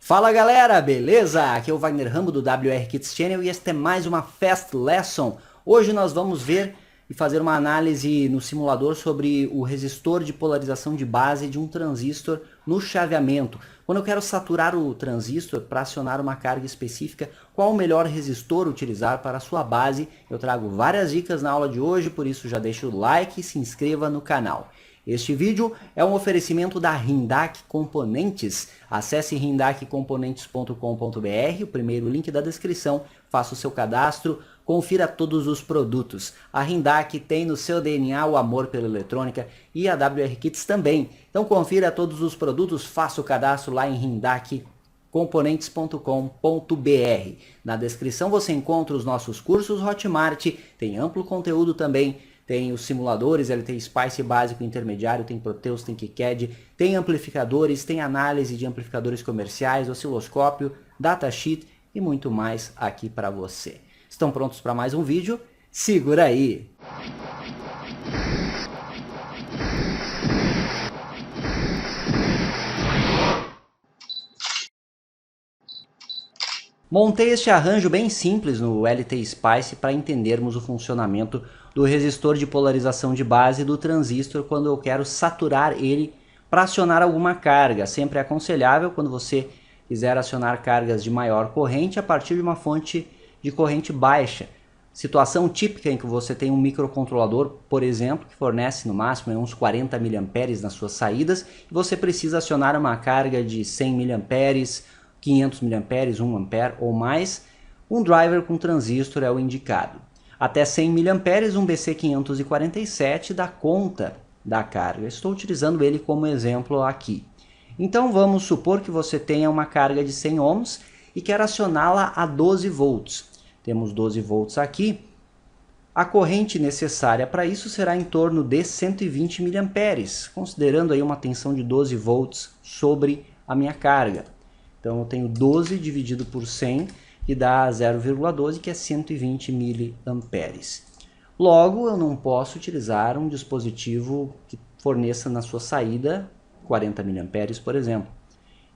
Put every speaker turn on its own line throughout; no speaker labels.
Fala galera, beleza? Aqui é o Wagner Rambo do WR Kits Channel e este é mais uma Fast Lesson. Hoje nós vamos ver e fazer uma análise no simulador sobre o resistor de polarização de base de um transistor no chaveamento. Quando eu quero saturar o transistor para acionar uma carga específica, qual o melhor resistor utilizar para a sua base? Eu trago várias dicas na aula de hoje, por isso já deixa o like e se inscreva no canal. Este vídeo é um oferecimento da Rindac Componentes. Acesse rindaccomponentes.com.br, o primeiro link da descrição, faça o seu cadastro, confira todos os produtos. A Rindac tem no seu DNA o amor pela eletrônica e a WR Kits também. Então confira todos os produtos, faça o cadastro lá em rindaccomponentes.com.br. Na descrição você encontra os nossos cursos Hotmart, tem amplo conteúdo também. Tem os simuladores, LT Spice básico e intermediário, tem Proteus, tem KiCad, tem amplificadores, tem análise de amplificadores comerciais, osciloscópio, datasheet e muito mais aqui para você. Estão prontos para mais um vídeo? Segura aí! Montei este arranjo bem simples no LT Spice para entendermos o funcionamento do resistor de polarização de base do transistor quando eu quero saturar ele para acionar alguma carga. Sempre é aconselhável quando você quiser acionar cargas de maior corrente a partir de uma fonte de corrente baixa. Situação típica em que você tem um microcontrolador, por exemplo, que fornece no máximo uns 40 mA nas suas saídas e você precisa acionar uma carga de 100 mA, 500 mA, 1 A ou mais, um driver com transistor é o indicado. Até 100 mA, um BC547 dá conta da carga. Estou utilizando ele como exemplo aqui. Então vamos supor que você tenha uma carga de 100 ohms e quer acioná-la a 12 volts. Temos 12 volts aqui. A corrente necessária para isso será em torno de 120 mA, considerando aí uma tensão de 12 volts sobre a minha carga. Então eu tenho 12 dividido por 100, que dá 0,12, que é 120 mA. Logo, eu não posso utilizar um dispositivo que forneça na sua saída 40 mA, por exemplo.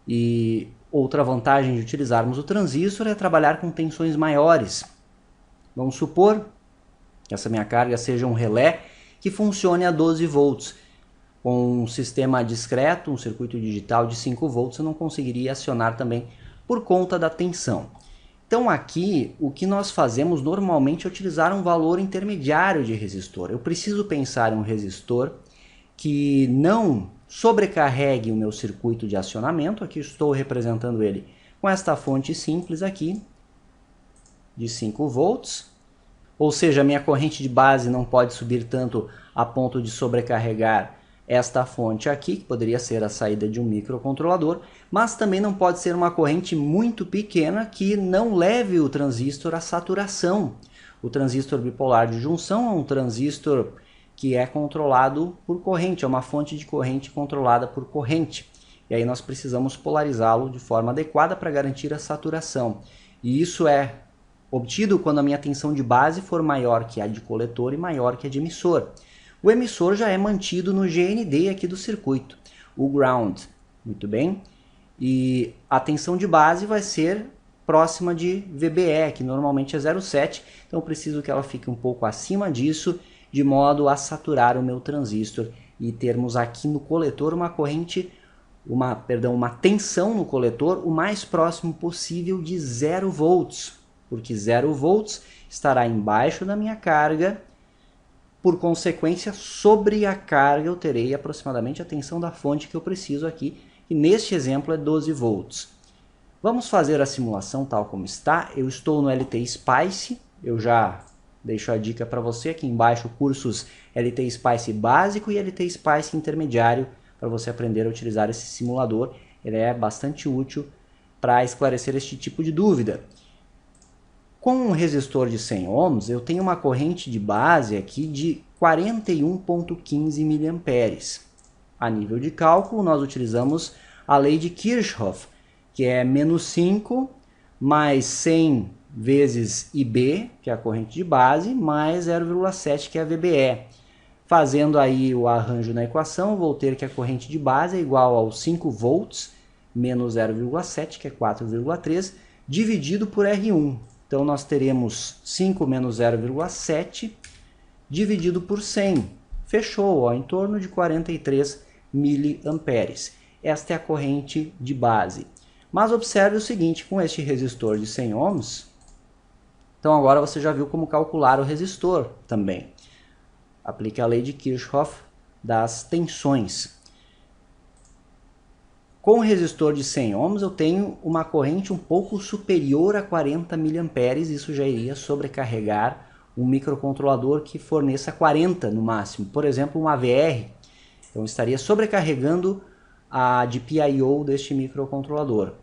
E outra vantagem de utilizarmos o transistor é trabalhar com tensões maiores. Vamos supor que essa minha carga seja um relé que funcione a 12 volts. Com um sistema discreto, um circuito digital de 5 volts, eu não conseguiria acionar também por conta da tensão. Então aqui, o que nós fazemos normalmente é utilizar um valor intermediário de resistor. Eu preciso pensar em um resistor que não sobrecarregue o meu circuito de acionamento. Aqui estou representando ele com esta fonte simples aqui, de 5 volts. Ou seja, a minha corrente de base não pode subir tanto a ponto de sobrecarregar esta fonte aqui, que poderia ser a saída de um microcontrolador, mas também não pode ser uma corrente muito pequena que não leve o transistor à saturação. O transistor bipolar de junção é um transistor que é controlado por corrente, é uma fonte de corrente controlada por corrente. E aí nós precisamos polarizá-lo de forma adequada para garantir a saturação. E isso é obtido quando a minha tensão de base for maior que a de coletor e maior que a de emissor. O emissor já é mantido no GND aqui do circuito, o ground, muito bem? E a tensão de base vai ser próxima de VBE, que normalmente é 0,7, então eu preciso que ela fique um pouco acima disso, de modo a saturar o meu transistor e termos aqui no coletor uma corrente, uma tensão no coletor o mais próximo possível de 0 volts, porque 0 volts estará embaixo da minha carga. Por consequência, sobre a carga eu terei aproximadamente a tensão da fonte que eu preciso aqui, e neste exemplo é 12 volts. Vamos fazer a simulação tal como está. Eu estou no LT Spice, eu já deixo a dica para você aqui embaixo, cursos LT Spice básico e LT Spice intermediário, para você aprender a utilizar esse simulador. Ele é bastante útil para esclarecer este tipo de dúvida. Com um resistor de 100 ohms, eu tenho uma corrente de base aqui de 41,15 mA. A nível de cálculo, nós utilizamos a lei de Kirchhoff, que é -5 mais 100 vezes IB, que é a corrente de base, mais 0,7, que é a VBE. Fazendo aí o arranjo na equação, vou ter que a corrente de base é igual aos 5 volts menos 0,7, que é 4,3, dividido por R1. Então, nós teremos 5 menos 0,7 dividido por 100. Fechou, ó, em torno de 43 miliamperes. Esta é a corrente de base. Mas observe o seguinte, com este resistor de 100 ohms, então agora você já viu como calcular o resistor também. Aplique a lei de Kirchhoff das tensões. Com o resistor de 100 ohms eu tenho uma corrente um pouco superior a 40 miliamperes, isso já iria sobrecarregar um microcontrolador que forneça 40 no máximo, por exemplo um AVR, então estaria sobrecarregando a GPIO deste microcontrolador.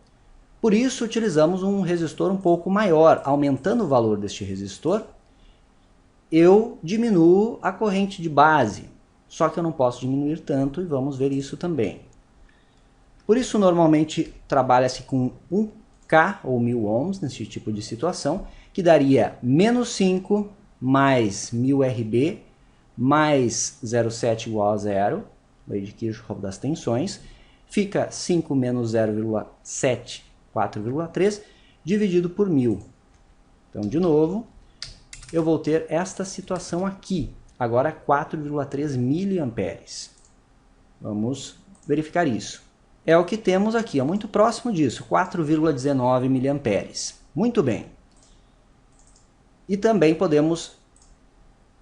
Por isso utilizamos um resistor um pouco maior, aumentando o valor deste resistor, eu diminuo a corrente de base, só que eu não posso diminuir tanto e vamos ver isso também. Por isso normalmente trabalha-se com 1K ou 1000 ohms nesse tipo de situação, que daria menos 5 mais 1000 RB mais 0,7 igual a 0, lei de Kirchhoff das tensões, fica 5 menos 0,7, 4,3, dividido por 1000. Então, de novo, eu vou ter esta situação aqui, agora 4,3 miliamperes. Vamos verificar isso. É o que temos aqui, é muito próximo disso, 4,19 miliamperes. Muito bem. E também podemos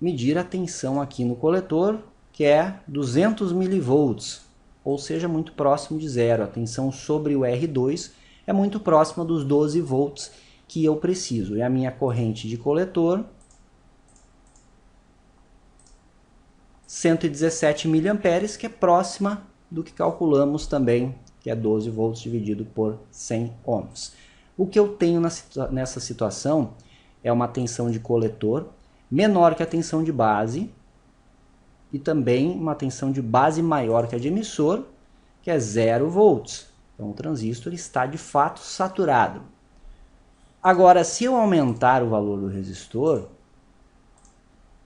medir a tensão aqui no coletor, que é 200 milivolts, ou seja, muito próximo de zero. A tensão sobre o R2 é muito próxima dos 12 volts que eu preciso. E a minha corrente de coletor, 117 miliamperes, que é próxima do que calculamos também, que é 12 volts dividido por 100 ohms. O que eu tenho nessa situação é uma tensão de coletor menor que a tensão de base e também uma tensão de base maior que a de emissor, que é 0 volts. Então o transistor está de fato saturado. Agora, se eu aumentar o valor do resistor,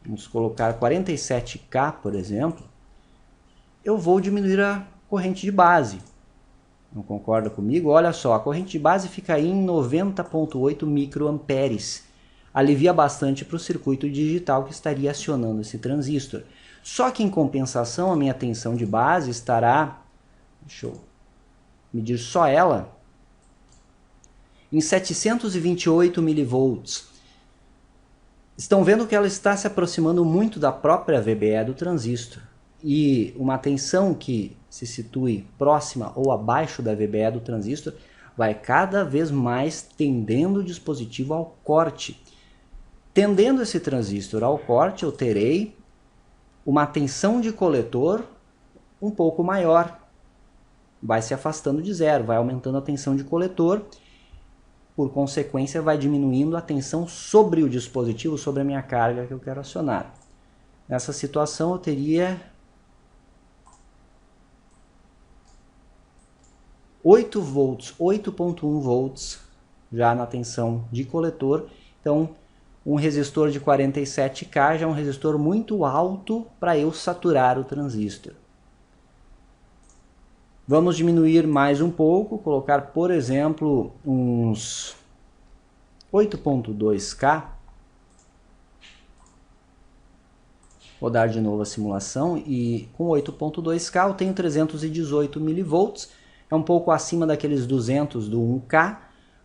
vamos colocar 47K, por exemplo, eu vou diminuir a corrente de base. Não concorda comigo? Olha só, a corrente de base fica aí em 90,8 microamperes. Alivia bastante para o circuito digital que estaria acionando esse transistor. Só que em compensação a minha tensão de base estará, deixa eu medir só ela, em 728 milivolts. Estão vendo que ela está se aproximando muito da própria VBE do transistor. E uma tensão que se situe próxima ou abaixo da VBE do transistor vai cada vez mais tendendo o dispositivo ao corte. Tendendo esse transistor ao corte, eu terei uma tensão de coletor um pouco maior. Vai se afastando de zero, vai aumentando a tensão de coletor. Por consequência, vai diminuindo a tensão sobre o dispositivo, sobre a minha carga que eu quero acionar. Nessa situação, eu teria 8 volts, 8,1 volts já na tensão de coletor. Então, um resistor de 47K já é um resistor muito alto para eu saturar o transistor. Vamos diminuir mais um pouco, colocar, por exemplo, uns 8,2K. Vou dar de novo a simulação e com 8,2K eu tenho 318 milivolts. É um pouco acima daqueles 200 do 1K,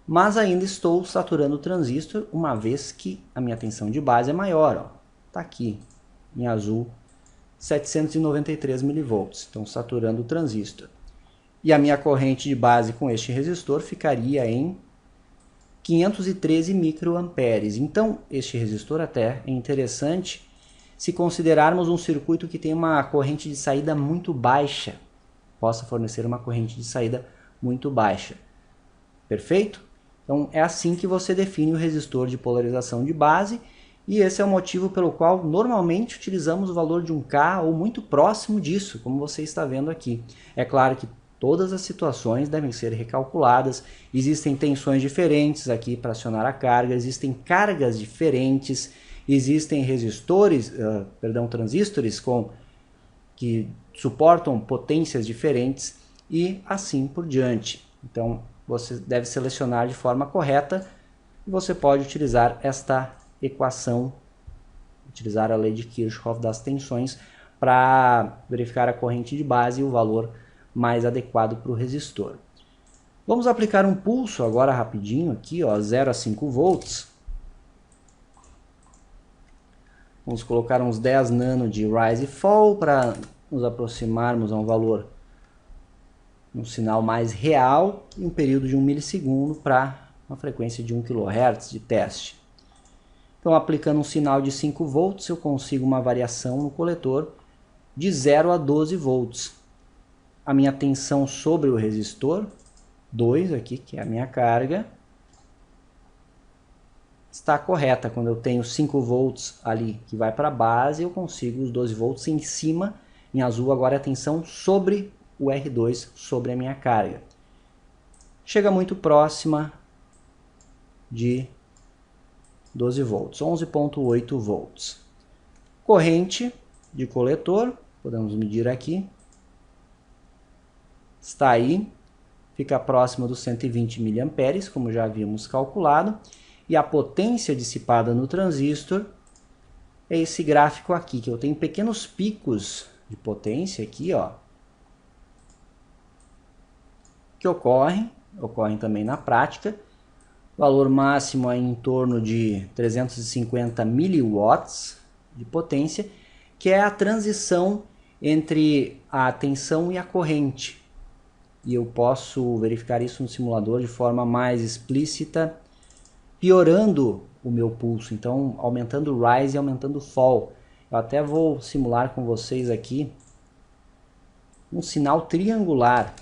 mas ainda estou saturando o transistor, uma vez que a minha tensão de base é maior. Está aqui, em azul, 793 milivolts. Então, saturando o transistor. E a minha corrente de base com este resistor ficaria em 513 microamperes. Então, este resistor até é interessante se considerarmos um circuito que tem uma corrente de saída muito baixa. Possa fornecer uma corrente de saída muito baixa. Perfeito? Então é assim que você define o resistor de polarização de base, e esse é o motivo pelo qual normalmente utilizamos o valor de 1K ou muito próximo disso, como você está vendo aqui. É claro que todas as situações devem ser recalculadas, existem tensões diferentes aqui para acionar a carga, existem cargas diferentes, existem transistores que suportam potências diferentes. e assim por diante. Então você deve selecionar de forma correta e você pode utilizar esta equação, utilizar a lei de Kirchhoff das tensões para verificar a corrente de base e o valor mais adequado para o resistor. Vamos aplicar um pulso agora rapidinho aqui, ó, 0 a 5 volts. Vamos colocar uns 10 nano de rise e fall para nos aproximarmos a um valor, um sinal mais real, em um período de 1 milissegundo para uma frequência de 1 kHz de teste. Então, aplicando um sinal de 5 volts, eu consigo uma variação no coletor de 0 a 12 volts. A minha tensão sobre o resistor, 2 aqui, que é a minha carga, está correta. Quando eu tenho 5 volts ali que vai para a base, eu consigo os 12 volts em cima. Em azul agora é a tensão sobre o R2, sobre a minha carga. Chega muito próxima de 12 volts, 11,8 volts. Corrente de coletor, podemos medir aqui. Está aí, fica próximo dos 120 mA, como já havíamos calculado. E a potência dissipada no transistor é esse gráfico aqui, que eu tenho pequenos picos de potência aqui, ó, que ocorrem também na prática. O valor máximo é em torno de 350 miliwatts de potência, que é a transição entre a tensão e a corrente. E eu posso verificar isso no simulador de forma mais explícita, piorando o meu pulso, então aumentando o rise e aumentando o fall. Eu até vou simular com vocês aqui um sinal triangular.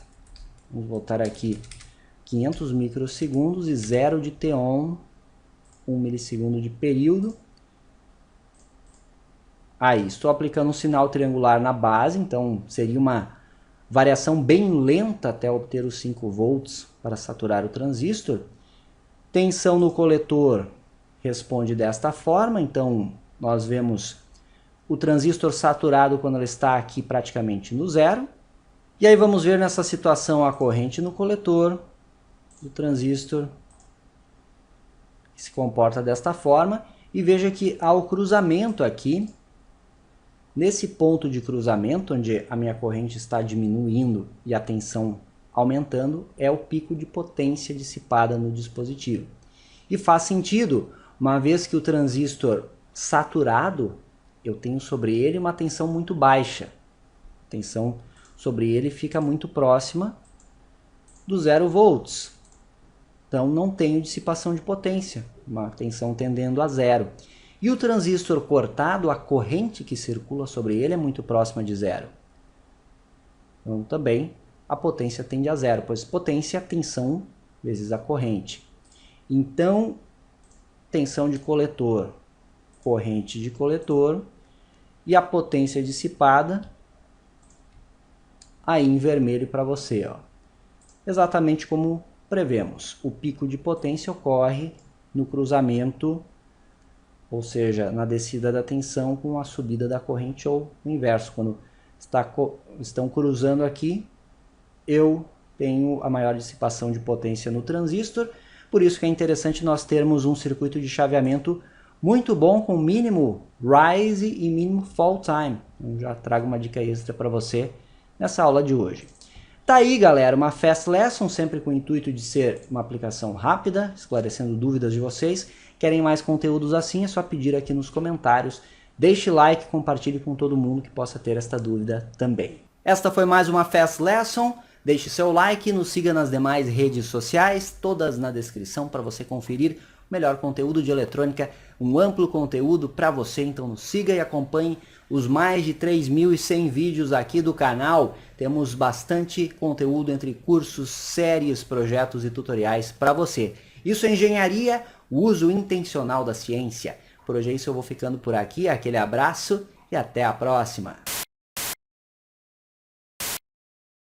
Vamos voltar aqui, 500 microsegundos e 0 de T-on, 1 milissegundo de período. Aí, estou aplicando um sinal triangular na base, então seria uma variação bem lenta até obter os 5 volts para saturar o transistor. Tensão no coletor responde desta forma, então nós vemos o transistor saturado quando ele está aqui praticamente no zero. E aí vamos ver nessa situação a corrente no coletor do transistor, que se comporta desta forma. E veja que há o cruzamento aqui. Nesse ponto de cruzamento, onde a minha corrente está diminuindo e a tensão aumentando, é o pico de potência dissipada no dispositivo. E faz sentido, uma vez que o transistor saturado, eu tenho sobre ele uma tensão muito baixa. A tensão sobre ele fica muito próxima do 0 volts. Então não tenho dissipação de potência, uma tensão tendendo a zero. E o transistor cortado, a corrente que circula sobre ele é muito próxima de zero. Então também a potência tende a zero, pois potência é a tensão vezes a corrente. Então, tensão de coletor, corrente de coletor e a potência dissipada aí em vermelho para você, ó. Exatamente como prevemos. O pico de potência ocorre no cruzamento, ou seja, na descida da tensão com a subida da corrente, ou o inverso. Quando estão cruzando aqui, eu tenho a maior dissipação de potência no transistor. Por isso que é interessante nós termos um circuito de chaveamento muito bom, com mínimo rise e mínimo fall time. Eu já trago uma dica extra para você nessa aula de hoje. Tá aí, galera, uma Fast Lesson, sempre com o intuito de ser uma aplicação rápida, esclarecendo dúvidas de vocês. Querem mais conteúdos assim? É só pedir aqui nos comentários. Deixe like, compartilhe com todo mundo que possa ter esta dúvida também. Esta foi mais uma Fast Lesson. Deixe seu like, nos siga nas demais redes sociais, todas na descrição para você conferir o melhor conteúdo de eletrônica, um amplo conteúdo para você. Então nos siga e acompanhe os mais de 3.100 vídeos aqui do canal. Temos bastante conteúdo entre cursos, séries, projetos e tutoriais para você. Isso é engenharia, o uso intencional da ciência. Por hoje é isso, eu vou ficando por aqui. Aquele abraço e até a próxima.